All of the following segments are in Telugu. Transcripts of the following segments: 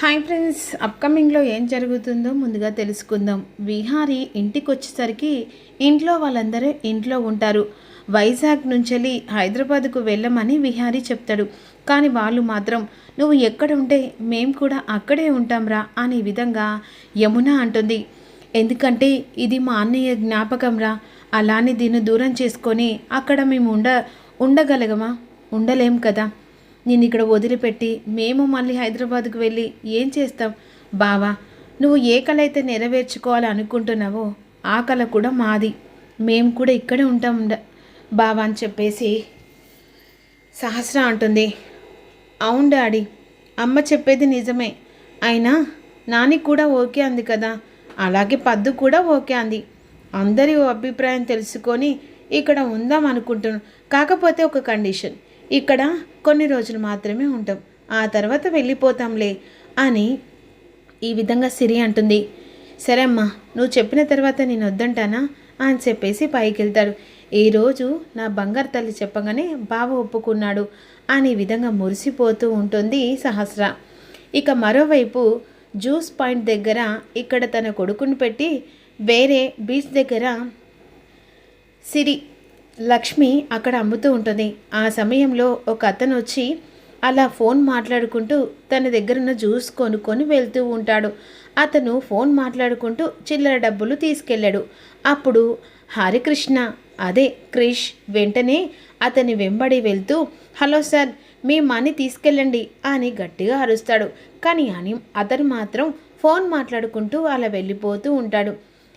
హాయ్ ఫ్రెండ్స్, అప్కమింగ్లో ఏం జరుగుతుందో ముందుగా తెలుసుకుందాం. విహారీ ఇంటికి వచ్చేసరికి ఇంట్లో వాళ్ళందరూ ఇంట్లో ఉంటారు. వైజాగ్ నుంచి హైదరాబాద్కు వెళ్ళమని విహారీ చెప్తాడు. కానీ వాళ్ళు మాత్రం నువ్వు ఎక్కడ ఉంటే మేము కూడా అక్కడే ఉంటాంరా అనే విధంగా యమున అంటుంది. ఎందుకంటే ఇది మా అన్నయ్య జ్ఞాపకం రా, అలానే దీన్ని దూరం చేసుకొని అక్కడ మేము ఉండగలగమా? ఉండలేం కదా. నేను ఇక్కడ వదిలిపెట్టి మేము మళ్ళీ హైదరాబాద్కు వెళ్ళి ఏం చేస్తాం బావా? నువ్వు ఏ కళ అయితే నెరవేర్చుకోవాలి అనుకుంటున్నావో ఆ కళ కూడా మాది. మేము కూడా ఇక్కడే ఉంటాం బావా అని చెప్పేసి సహస్ర అంటుంది. అవును డాడీ, అమ్మ చెప్పేది నిజమే. అయినా నాని కూడా ఓకే అంది కదా, అలాగే పద్దు కూడా ఓకే అంది. అందరి అభిప్రాయం తెలుసుకొని ఇక్కడ ఉందాం అనుకుంటున్నాను. కాకపోతే ఒక కండిషన్, ఇక్కడ కొన్ని రోజులు మాత్రమే ఉంటాం, ఆ తర్వాత వెళ్ళిపోతాంలే అని ఈ విధంగా సిరి అంటుంది. సరే అమ్మా, నువ్వు చెప్పిన తర్వాత నేను వద్దంటానా అని చెప్పేసి పైకి వెళ్తాడు. ఈరోజు నా బంగారు తల్లి చెప్పగానే బావ ఒప్పుకున్నాడు అనే విధంగా మురిసిపోతూ ఉంటుంది సహస్ర. ఇక మరోవైపు జ్యూస్ పాయింట్ దగ్గర ఇక్కడ తన కొడుకుని పెట్టి వేరే బీచ్ దగ్గర సిరి లక్ష్మి అక్కడ అమ్ముతూ ఉంటుంది. ఆ సమయంలో ఒక అతను వచ్చి అలా ఫోన్ మాట్లాడుకుంటూ తన దగ్గరున్న జ్యూస్ కొనుక్కొని వెళ్తూ ఉంటాడు. అతను ఫోన్ మాట్లాడుకుంటూ చిల్లర డబ్బులు తీసుకెళ్ళాడు. అప్పుడు హరికృష్ణ, అదే క్రిష్, వెంటనే అతని వెంబడి వెళ్తూ హలో సార్, మీ మనీ తీసుకెళ్ళండి అని గట్టిగా అరుస్తాడు. కానీ అతను మాత్రం ఫోన్ మాట్లాడుకుంటూ అలా వెళ్ళిపోతూ ఉంటాడు.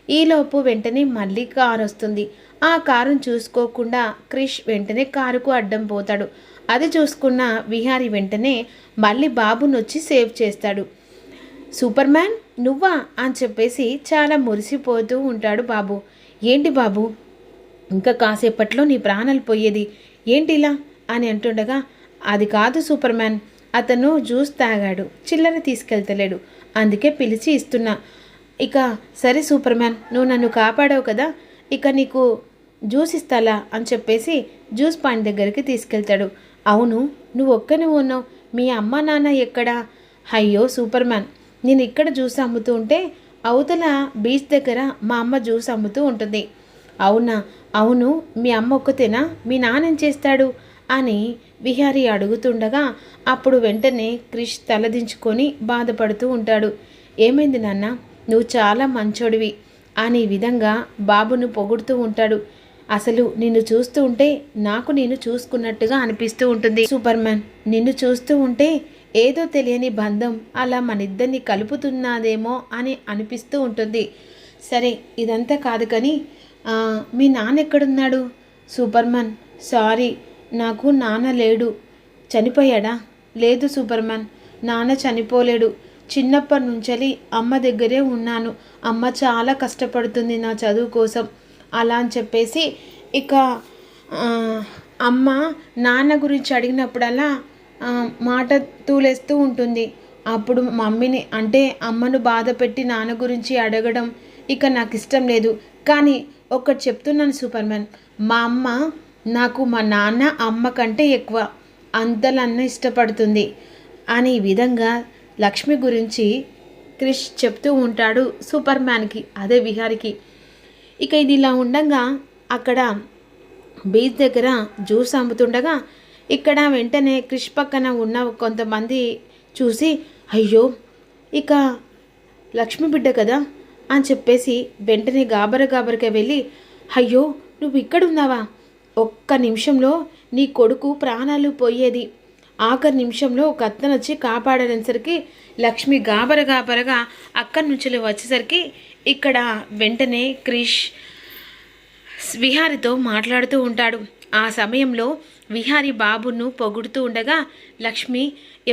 ఈలోపు వెంటనే మళ్ళీ కారు వస్తుంది. ఆ కారును చూసుకోకుండా క్రిష్ వెంటనే కారుకు అడ్డం పోతాడు. అది చూసుకున్న విహారీ వెంటనే మళ్ళీ బాబుని వచ్చి సేవ్ చేస్తాడు. సూపర్ మ్యాన్ నువ్వా అని చెప్పేసి చాలా మురిసిపోతూ ఉంటాడు బాబు. ఏంటి బాబు, ఇంకా కాసేపట్లో నీ ప్రాణాలు పోయేది ఏంటిలా అని అంటుండగా, అది కాదు సూపర్ మ్యాన్, అతను జ్యూస్ తాగాడు, చిల్లర తీసుకెళ్తలేడు, అందుకే పిలిచి ఇస్తున్నా. ఇక సరే సూపర్ మ్యాన్, నువ్వు నన్ను కాపాడావు కదా, ఇక నీకు జ్యూస్ ఇస్తాలా అని చెప్పేసి జ్యూస్ పాయింట్ దగ్గరికి తీసుకెళ్తాడు. అవును, నువ్వు ఒక్కనే ఉన్నావు, మీ అమ్మ నాన్న ఎక్కడా? అయ్యో సూపర్ మ్యాన్, నేను ఇక్కడ జ్యూస్ అమ్ముతూ ఉంటే అవతల బీచ్ దగ్గర మా అమ్మ జ్యూస్ అమ్ముతూ ఉంటుంది. అవునా? అవును, మీ అమ్మ ఒక్కతేనా, మీ నాన్న ఏం చేస్తాడు అని విహారీ అడుగుతుండగా అప్పుడు వెంటనే క్రిష్ తలదించుకొని బాధపడుతూ ఉంటాడు. ఏమైంది నాన్న, నువ్వు చాలా మంచోడివి అనే విధంగా బాబును పొగుడుతూ ఉంటాడు. అసలు నిన్ను చూస్తూ ఉంటే నాకు నేను చూసుకున్నట్టుగా అనిపిస్తూ ఉంటుంది సూపర్ మ్యాన్. నిన్ను చూస్తూ ఉంటే ఏదో తెలియని బంధం అలా మన ఇద్దరిని కలుపుతున్నదేమో అని అనిపిస్తూ ఉంటుంది. సరే ఇదంతా కాదు కానీ మీ నాన్న ఎక్కడున్నాడు? సూపర్ మ్యాన్, సారీ, నాకు నాన్న లేడు. చనిపోయాడా? లేదు సూపర్ మ్యాన్, నాన్న చనిపోలేడు. చిన్నప్పటి నుంచి అమ్మ దగ్గరే ఉన్నాను. అమ్మ చాలా కష్టపడుతుంది నా చదువు కోసం అలా అని చెప్పేసి ఇక అమ్మ నాన్న గురించి అడిగినప్పుడల్లా మాట తూలేస్తూ ఉంటుంది. అప్పుడు మమ్మీని అంటే అమ్మను బాధ పెట్టి నాన్న గురించి అడగడం ఇక నాకు ఇష్టం లేదు. కానీ ఒకటి చెప్తున్నాను సూపర్ మ్యాన్, మా అమ్మ నాకు మా నాన్న అమ్మ కంటే ఎక్కువ, అంతలన్నా ఇష్టపడుతుంది అనే విధంగా లక్ష్మి గురించి క్రిష్ చెప్తూ ఉంటాడు సూపర్ మ్యాన్కి, అదే విహారికి. ఇక ఇది ఇలా ఉండగా అక్కడ బీచ్ దగ్గర జ్యూస్ అమ్ముతుండగా ఇక్కడ వెంటనే క్రిష్ పక్కన ఉన్న కొంతమంది చూసి అయ్యో ఇక లక్ష్మి బిడ్డ కదా అని చెప్పేసి వెంటనే గాబరగా వెళ్ళి అయ్యో నువ్వు ఇక్కడ ఉన్నావా, ఒక్క నిమిషంలో నీ కొడుకు ప్రాణాలు పోయేది, ఆఖరి నిమిషంలో ఒక అతను వచ్చి కాపాడనేసరికి లక్ష్మి గాబరగా అక్కడి నుంచి వచ్చేసరికి ఇక్కడ వెంటనే క్రిష్ విహారితో మాట్లాడుతూ ఉంటాడు. ఆ సమయంలో విహారి బాబును పొగుడుతూ ఉండగా లక్ష్మి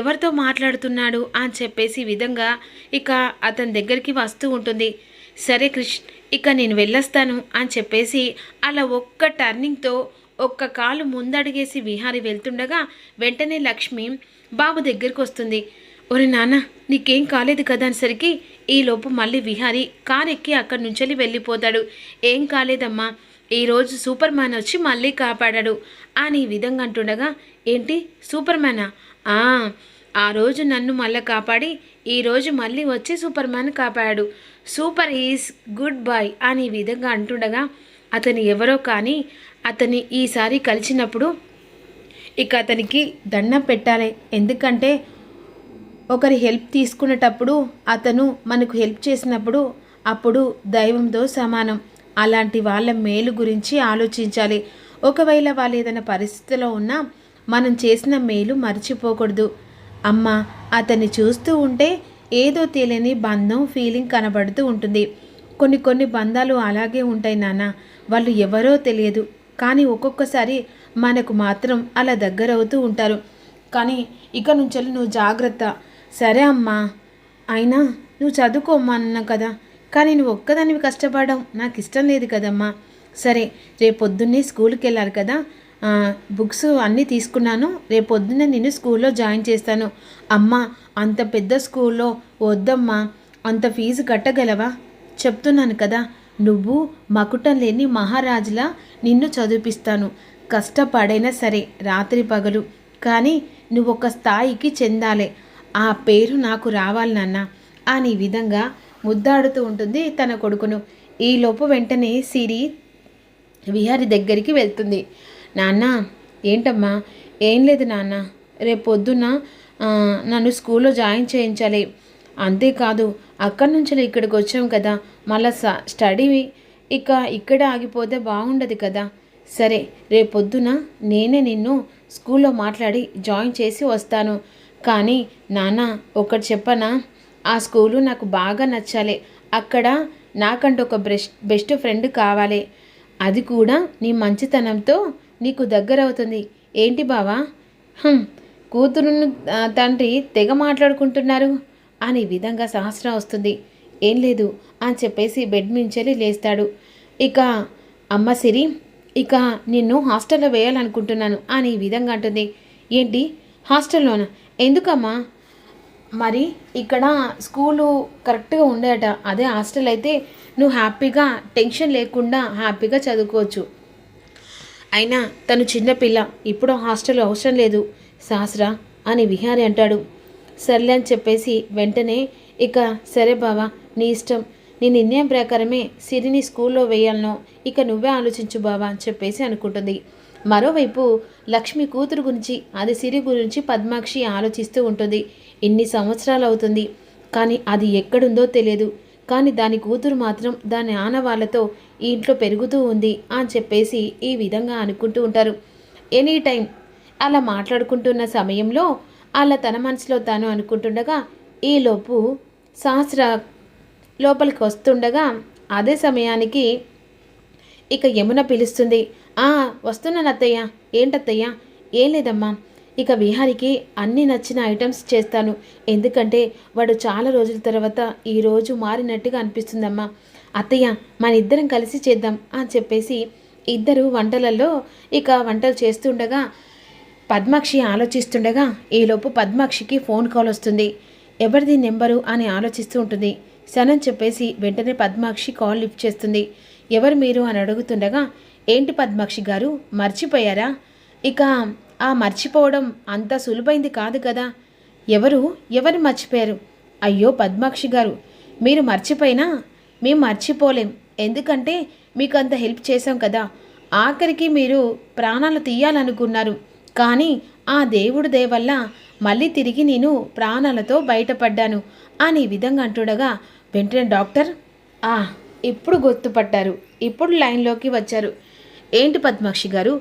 ఎవరితో మాట్లాడుతున్నాడు అని చెప్పేసి విధంగా ఇక అతని దగ్గరికి వస్తూ ఉంటుంది. సరే క్రిష్, ఇక నేను వెళ్ళొస్తాను అని చెప్పేసి అలా ఒక్క టర్నింగ్తో ఒక్క కాలు ముందడిగేసి విహారి వెళ్తుండగా వెంటనే లక్ష్మి బాబు దగ్గరికి వస్తుంది. ఒరే నాన్న, నీకేం కాలేదు కదా అనేసరికి ఈలోపు మళ్ళీ విహారి కారు ఎక్కి అక్కడి నుంచి వెళ్ళిపోతాడు. ఏం కాలేదమ్మా, ఈరోజు సూపర్ మ్యాన్ వచ్చి మళ్ళీ కాపాడాడు అని ఈ విధంగా అంటుండగా ఏంటి సూపర్ మ్యానా? ఆ రోజు నన్ను మళ్ళీ కాపాడి ఈరోజు మళ్ళీ వచ్చి సూపర్ మ్యాన్ కాపాడాడు. సూపర్ ఈజ్ గుడ్ బాయ్ అని ఈ విధంగా అంటుండగా అతను ఎవరో కానీ అతన్ని ఈసారి కలిసినప్పుడు ఇక అతనికి దండం పెట్టాలి. ఎందుకంటే ఒకరి హెల్ప్ తీసుకునేటప్పుడు అతను మనకు హెల్ప్ చేసినప్పుడు అప్పుడు దైవంతో సమానం. అలాంటి వాళ్ళ మేలు గురించి ఆలోచించాలి. ఒకవేళ వాళ్ళు ఏదైనా పరిస్థితిలో ఉన్నా మనం చేసిన మేలు మర్చిపోకూడదు. అమ్మ అతన్ని చూస్తూ ఉంటే ఏదో తెలియని బంధం ఫీలింగ్ కనబడుతూ ఉంటుంది. కొన్ని బంధాలు అలాగే ఉంటాయి నాన్న. వాళ్ళు ఎవరో తెలియదు కానీ ఒక్కొక్కసారి మనకు మాత్రం అలా దగ్గరవుతూ ఉంటారు. కానీ ఇక నుంచి నువ్వు జాగ్రత్త. సరే అమ్మా, అయినా నువ్వు చదువుకోమ్మా అన్నా కదా, కానీ నువ్వు ఒక్కదానివి కష్టపడడం నాకు ఇష్టం లేదు కదమ్మా. సరే రేపొద్దున్నే స్కూల్కి వెళ్ళాలి కదా, బుక్స్ అన్నీ తీసుకున్నాను, రేపొద్దున్నే నేను స్కూల్లో జాయిన్ చేస్తాను. అమ్మా అంత పెద్ద స్కూల్లో వద్దమ్మా, అంత ఫీజు కట్టగలవా? చెప్తున్నాను కదా, నువ్వు మకుటం లేని మహారాజులా నిన్ను చదివిపిస్తాను. కష్టపడైనా సరే రాత్రి పగలు, కానీ నువ్వు ఒక స్థాయికి చెందాలి. ఆ పేరు నాకు రావాలి నాన్న అని విధంగా ముద్దాడుతూ ఉంటుంది తన కొడుకును. ఈలోపు వెంటనే సిరి విహారి దగ్గరికి వెళ్తుంది. నాన్న ఏంటమ్మా? ఏం లేదు నాన్న, రేపు పొద్దున్న నన్ను స్కూల్లో జాయిన్ చేయించాలి. అంతేకాదు అక్కడి నుంచి ఇక్కడికి వచ్చాం కదా, మళ్ళా స్టడీ ఇక్కడ ఆగిపోతే బాగుండదు కదా. సరే రేపొద్దున నేనే నిన్ను స్కూల్లో మాట్లాడి జాయిన్ చేసి వస్తాను. కానీ నాన్న ఒకటి చెప్పనా, ఆ స్కూలు నాకు బాగా నచ్చాలి. అక్కడ నాకంటూ ఒక బెస్ట్ ఫ్రెండ్ కావాలి. అది కూడా నీ మంచితనంతో నీకు దగ్గర అవుతుంది. ఏంటి బావా? కూతురును తండ్రి తెగ మాట్లాడుకుంటున్నారు అని విధంగా సహస్రం వస్తుంది. ఏం లేదు అని చెప్పేసి బెడ్ మించెలి లేస్తాడు. ఇక అమ్మ సిరి, ఇక నిన్ను హాస్టల్లో వేయాలనుకుంటున్నాను అని ఈ విధంగా అంటుంది. ఏంటి హాస్టల్లోనా? ఎందుకమ్మా? మరి ఇక్కడ స్కూలు కరెక్ట్గా ఉండేట, అదే హాస్టల్ అయితే నువ్వు హ్యాపీగా టెన్షన్ లేకుండా హ్యాపీగా చదువుకోవచ్చు. అయినా తను చిన్నపిల్ల, ఇప్పుడు హాస్టల్ అవసరం లేదు సహస్రా అని విహారి అంటాడు. సర్లే అని చెప్పేసి వెంటనే ఇక సరే బావా నీ ఇష్టం, నీ నిర్ణయం ప్రకారమే సిరిని స్కూల్లో వేయాలనో ఇక నువ్వే ఆలోచించు బావా అని చెప్పేసి అనుకుంటుంది. మరోవైపు లక్ష్మి కూతురు గురించి, అది సిరి గురించి పద్మాక్షి ఆలోచిస్తూ ఉంటుంది. ఇన్ని సంవత్సరాలు అవుతుంది కానీ అది ఎక్కడుందో తెలియదు. కానీ దాని కూతురు మాత్రం దాని ఆనవాళ్లతో ఈ ఇంట్లో పెరుగుతూ ఉంది అని చెప్పేసి ఈ విధంగా అనుకుంటూ ఉంటారు. ఎనీ టైం అలా మాట్లాడుకుంటున్న సమయంలో అలా తన మనసులో తాను అనుకుంటుండగా ఈలోపు సహస్ర లోపలికి వస్తుండగా అదే సమయానికి ఇక యమున పిలుస్తుంది. వస్తున్నాను అత్తయ్య. ఏంటత్తయ్య? ఏం లేదమ్మా, ఇక విహారికి అన్నీ నచ్చిన ఐటమ్స్ చేస్తాను. ఎందుకంటే వాడు చాలా రోజుల తర్వాత ఈరోజు మారినట్టుగా అనిపిస్తుందమ్మా. అత్తయ్య మన ఇద్దరం కలిసి చేద్దాం అని చెప్పేసి ఇద్దరు వంటలలో ఇక వంటలు చేస్తుండగా పద్మాక్షి ఆలోచిస్తుండగా ఈలోపు పద్మాక్షికి ఫోన్ కాల్ వస్తుంది. ఎవరిది నెంబరు అని ఆలోచిస్తూ ఉంటుంది. సనని చెప్పేసి వెంటనే పద్మాక్షి కాల్ లిఫ్ట్ చేస్తుంది. ఎవరు మీరు అని అడుగుతుండగా ఏంటి పద్మాక్షి గారు మర్చిపోయారా? ఇక ఆ మర్చిపోవడం అంత సులువైంది కాదు కదా. ఎవరు మర్చిపోయారు? అయ్యో పద్మాక్షి గారు, మీరు మర్చిపోయినా మేము మర్చిపోలేం. ఎందుకంటే మీకు అంత హెల్ప్ చేశాం కదా. ఆఖరికి మీరు ప్రాణాలు తీయాలనుకున్నారు, కానీ ఆ దేవుడి దయ వల్ల మళ్ళీ తిరిగి నేను ప్రాణాలతో బయటపడ్డాను అని విధంగా అంటుండగా వెంటనే డాక్టర్ ఇప్పుడు గుర్తుపట్టారు, ఇప్పుడు లైన్లోకి వచ్చారు. ఏంటి పద్మాక్షి గారు,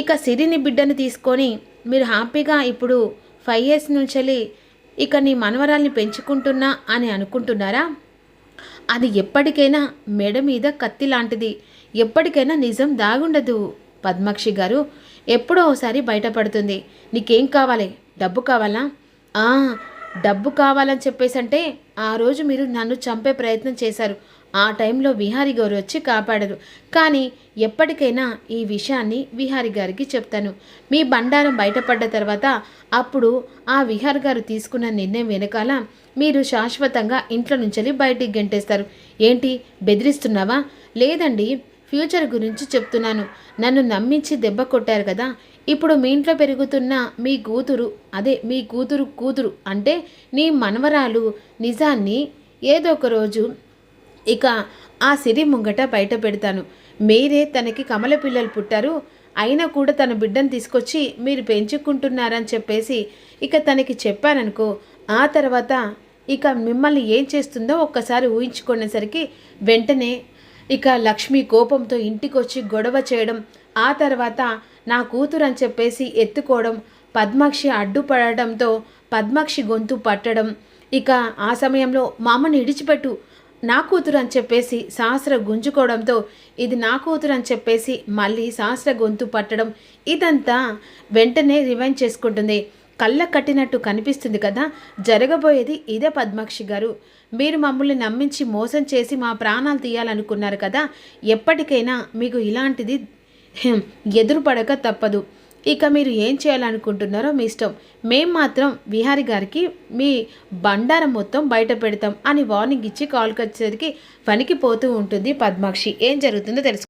ఇక సిరిని బిడ్డని తీసుకొని మీరు హ్యాపీగా ఇప్పుడు 5 years నుంచి ఇక నీ మనవరాల్ని పెంచుకుంటున్నా అని అనుకుంటున్నారా? అది ఎప్పటికైనా మెడ మీద కత్తి లాంటిది. ఎప్పటికైనా నిజం దాగుండదు పద్మాక్షి గారు, ఎప్పుడో ఒకసారి బయటపడుతుంది. నీకేం కావాలి? డబ్బు కావాలా? డబ్బు కావాలని చెప్పేసి అంటే ఆ రోజు మీరు నన్ను చంపే ప్రయత్నం చేశారు. ఆ టైంలో విహారి గారు వచ్చి కాపాడరు. కానీ ఎప్పటికైనా ఈ విషయాన్ని విహారి గారికి చెప్తాను. మీ బండారం బయటపడ్డ తర్వాత అప్పుడు ఆ విహారి గారు తీసుకున్న నిర్ణయం వెనకాల మీరు శాశ్వతంగా ఇంట్లో నుంచి బయటికి గెంటేస్తారు. ఏంటి బెదిరిస్తున్నావా? లేదండి, ఫ్యూచర్ గురించి చెప్తున్నాను. నన్ను నమ్మించి దెబ్బ కొట్టారు కదా. ఇప్పుడు మీ ఇంట్లో పెరుగుతున్న మీ కూతురు, అదే మీ కూతురు కూతురు అంటే నీ మనవరాలు నిజాన్ని ఏదో ఒక రోజు ఇక ఆ సిరి ముంగట బయట పెడతాను. మీరే తనకి కమల పిల్లలు పుట్టారు, అయినా కూడా తన బిడ్డను తీసుకొచ్చి మీరు పెంచుకుంటున్నారని చెప్పేసి ఇక తనకి చెప్పాననుకో, ఆ తర్వాత ఇక మిమ్మల్ని ఏం చేస్తుందో ఒక్కసారి ఊహించుకునేసరికి వెంటనే ఇక లక్ష్మి కోపంతో ఇంటికొచ్చి గొడవ చేయడం, ఆ తర్వాత నా కూతురు అని చెప్పేసి ఎత్తుకోవడం, పద్మాక్షి అడ్డుపడడంతో పద్మాక్షి గొంతు పట్టడం, ఇక ఆ సమయంలో మా అమ్మని ఇడిచిపెట్టు, నా కూతురు అని చెప్పేసి సహస్ర గుంజుకోవడంతో ఇది నా కూతురు అని చెప్పేసి మళ్ళీ సహస్ర గొంతు పట్టడం, ఇదంతా వెంటనే రివైండ్ చేసుకుంటుంది. కళ్ళ కట్టినట్టు కనిపిస్తుంది కదా. జరగబోయేది ఇదే పద్మాక్షి గారు. మీరు మమ్మల్ని నమ్మించి మోసం చేసి మా ప్రాణాలు తీయాలనుకున్నారు కదా. ఎప్పటికైనా మీకు ఇలాంటిది ఎదురుపడక తప్పదు. ఇక మీరు ఏం చేయాలనుకుంటున్నారో మీ ఇష్టం. మేం మాత్రం విహారి గారికి మీ బండారం మొత్తం బయట పెడతాం అని వార్నింగ్ ఇచ్చి కాల్ వచ్చేసరికి వణికిపోతూ ఉంటుంది పద్మాక్షి. ఏం జరుగుతుందో తెలుసు.